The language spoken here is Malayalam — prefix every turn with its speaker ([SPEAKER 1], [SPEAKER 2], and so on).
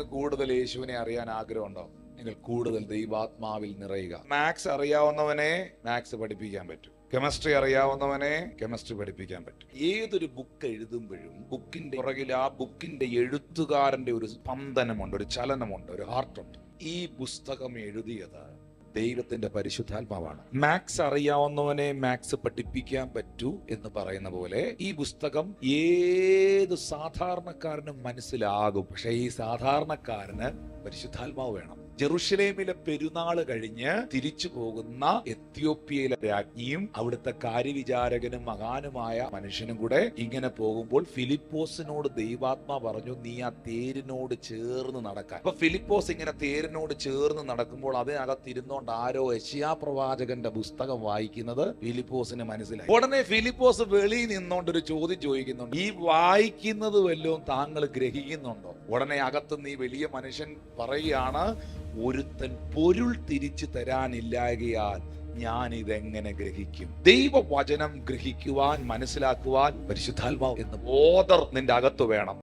[SPEAKER 1] നിങ്ങൾക്ക് കൂടുതൽ യേശുവിനെ അറിയാൻ ആഗ്രഹമുണ്ടോ? നിങ്ങൾ കൂടുതൽ ദൈവാത്മാവിൽ നിറയുക. മാത്സ് അറിയാവുന്നവനെ മാത്സ് പഠിപ്പിക്കാൻ പറ്റും. കെമിസ്ട്രി അറിയാവുന്നവനെ കെമിസ്ട്രി പഠിപ്പിക്കാൻ പറ്റും. ഏതൊരു ബുക്ക് എഴുതുമ്പോഴും ബുക്കിന്റെ പുറകിൽ ആ ബുക്കിന്റെ എഴുത്തുകാരന്റെ ഒരു സ്പന്ദനമുണ്ട്, ഒരു ചലനമുണ്ട്, ഒരു ഹാർട്ടുണ്ട്. ഈ പുസ്തകം എഴുതിയത് ദൈവത്തിന്റെ പരിശുദ്ധാത്മാവാണ്. മാത്സ് അറിയാവുന്നവനെ മാത്സ് പഠിപ്പിക്കാൻ പറ്റൂ എന്ന് പറയുന്ന പോലെ ഈ പുസ്തകം ഏത് സാധാരണക്കാരനും മനസ്സിലാകും. പക്ഷെ ഈ സാധാരണക്കാരന് പരിശുദ്ധാത്മാവ് വേണം. ജെറുസലേമിലെ പെരുന്നാള് കഴിഞ്ഞ് തിരിച്ചു പോകുന്ന എത്യോപ്യയിലെ രാജ്ഞിയും അവിടുത്തെ കാര്യവിചാരകനും മഹാനുമായ മനുഷ്യനും കൂടെ ഇങ്ങനെ പോകുമ്പോൾ ഫിലിപ്പോസിനോട് ദൈവാത്മാ പറഞ്ഞു, നീ ആ തേരിനോട് ചേർന്ന് നടക്കാൻ. അപ്പൊ ഫിലിപ്പോസ് ഇങ്ങനെ തേരിനോട് ചേർന്ന് നടക്കുമ്പോൾ അതിനകത്തിരുന്നോണ്ട് ആരോ യെശയ്യാ പ്രവാചകന്റെ പുസ്തകം വായിക്കുന്നത് ഫിലിപ്പോസിന് മനസ്സിലായി. ഉടനെ ഫിലിപ്പോസ് വെളിയിൽ നിന്നോണ്ട് ഒരു ചോദ്യം ചോദിക്കുന്നുണ്ട്, ഈ വായിക്കുന്നത് വല്ലതും താങ്കൾ ഗ്രഹിക്കുന്നുണ്ടോ? ഉടനെ അകത്ത് നീ വലിയ മനുഷ്യൻ പറയുകയാണ്, ഒരുത്തൻ പൊരുൾ തിരിച്ചു തരാനില്ലായകയാൽ ഞാൻ ഇതെങ്ങനെ ഗ്രഹിക്കും? ദൈവവചനം ഗ്രഹിക്കുവാൻ, മനസ്സിലാക്കുവാൻ പരിശുദ്ധാത്മാവ് എന്ന ബോധം നിന്റെ അകത്ത് വേണം.